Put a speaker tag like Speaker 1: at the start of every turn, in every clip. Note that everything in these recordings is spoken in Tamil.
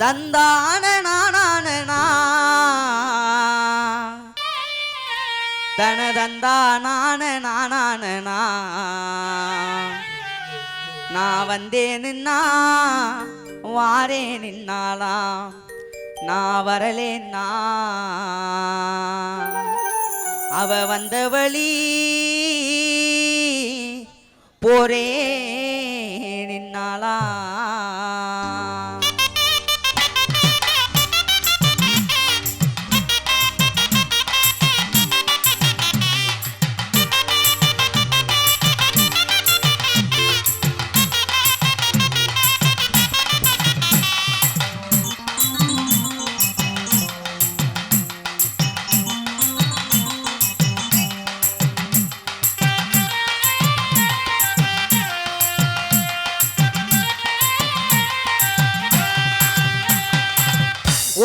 Speaker 1: தந்தான நானான தன தந்தான நானான நான் வந்தேன்னா வாரே நின்னாலாம் நான் வரலேன்னா அவ வந்த வழி போரே நின்னாலாம்.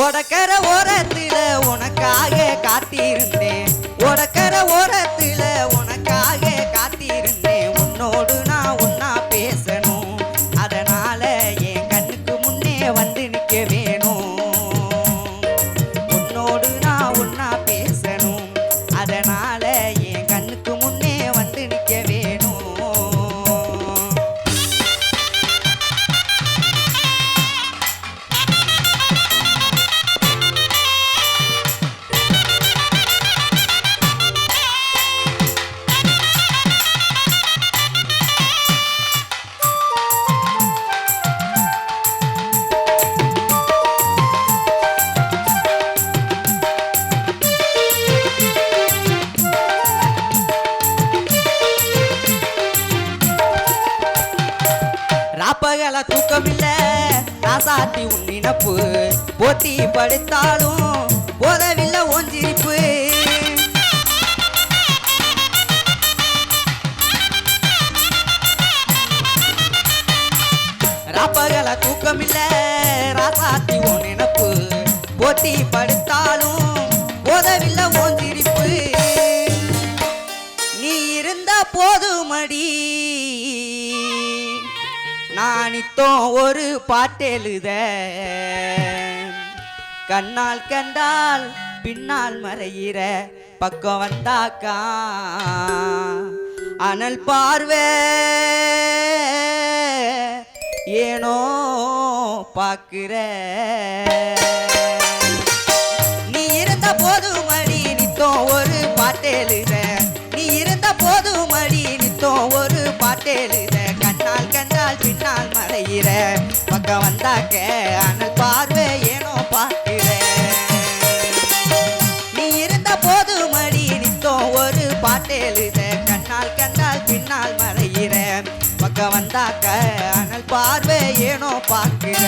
Speaker 1: ஓடக்கர ஓரத்துல உனக்காக காத்திருந்தேன், ஓடக்கர ஓரத்துல உனக்காக காத்திருந்தேன். உன்னோடு நான் ஒன்னா பேசணும், அதனால என் கண்ணுக்கு முன்னே வந்து நிற்க வேணும். உன்னோடு நான் ஒன்னா பேசணும், அதனால என் கண்ணுக்கு முன்னே வந்து நிற்க வேணும். ராப்பகல தூக்கமில்ல ராசாத்தி உன் நினப்பு, போட்டி படுத்தாலும் போதவில்லை ஒஞ்சிரிப்பு. ராப்பகல தூக்கமில்ல ராசாத்தி உன் நினப்பு, போட்டி படுத்தாலும் போதவில்லை ஒஞ்சிரிப்பு. நீ இருந்த போதுமடி நானித்தோ ஒரு பாட்டெழுத, கண்ணால் கண்டால் பின்னால் மறையிற பக்கம் வந்தாக்கா அனல் பார்வை ஏனோ பாக்குற. நீ இருந்த போதுமடி நித்தோ ஒரு பாட்டெழுத, நீ இருந்த போதுமடி நித்தோ ஒரு பாட்டெழுத. கண்ணால் கண்டால் பின்னால் மறையிற பக்கம் வந்தாக்க அனல் பார்வை ஏனோ பாக்குற. நீ இருந்த போதுமடி நித்தோ ஒரு பாட்டெழுத, கண்ணால் கண்டால் பின்னால் மறையிற பக்கம் வந்தாக்க அனல் பார்வை ஏனோ பாக்குற.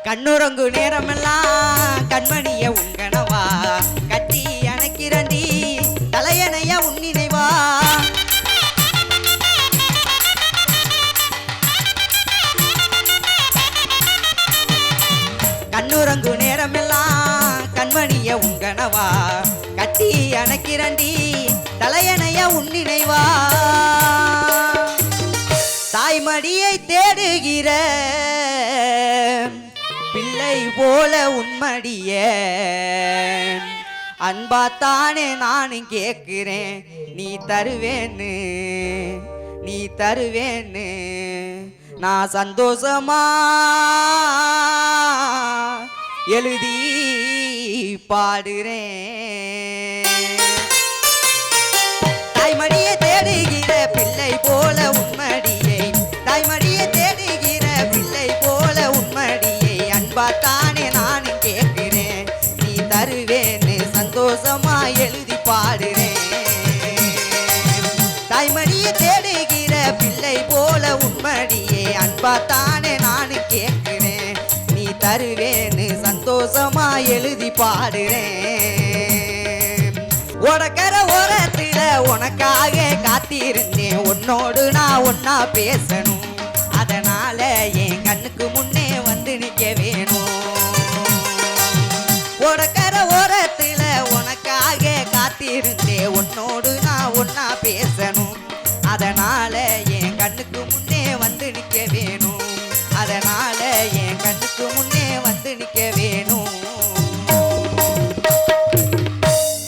Speaker 1: கண்ணுறங்கு நேரமெல்லாம் கண்மணிய உங்கனவா கட்டி அணைக்கிறண்டி தலையணைய உன்னினைவா. கண்ணுறங்கு நேரமெல்லாம் கண்மணிய உங்கனவா கட்டி அணைக்கிறண்டி தலையணைய உன்னினைவா. தாய்மடியை தேடுகிற பிள்ளை போல உன்மடிய அன்பாத்தானே நானும் கேட்கிறேன். நீ தருவேன்னு நீ தருவேன்னு நான் சந்தோஷமா எழுதி பாடுறேன். தாய்மடியை தேடுகிற பிள்ளை போல உன்மடியை, தாய்மடியை தேடுகிற பிள்ளை போல உன்மடியை அன்பாத்தானே நானும் கேட்கிறேன். நீ தருவேன்னு சந்தோஷமா எழுதி பாடுறேன். தாய்மடியை தேடுகிற பிள்ளை போல உன்மடியை அன்பாத்தானே நானும் கேட்கிறேன். தருவேன்னு சந்தோஷமா எழுதி பாடுறேன். உடக்கர ஓரத்துல உனக்காக காத்திருந்தேன், உன்னோடு நான் ஒன்னா பேசணும், அதனால என் கண்ணுக்கு முன்னே வந்து நிக்க வேணும். உடக்கர ஓரத்துல உனக்காக காத்திருந்தேன், உன்னோடு நான் ஒன்னா பேசணும், அதனால என் கண்ணுக்கு முன்னே வந்து நிக்க வேணும், அதனால என் கண்ணுக்கு முன்னே வந்து நிக்க வேணும்.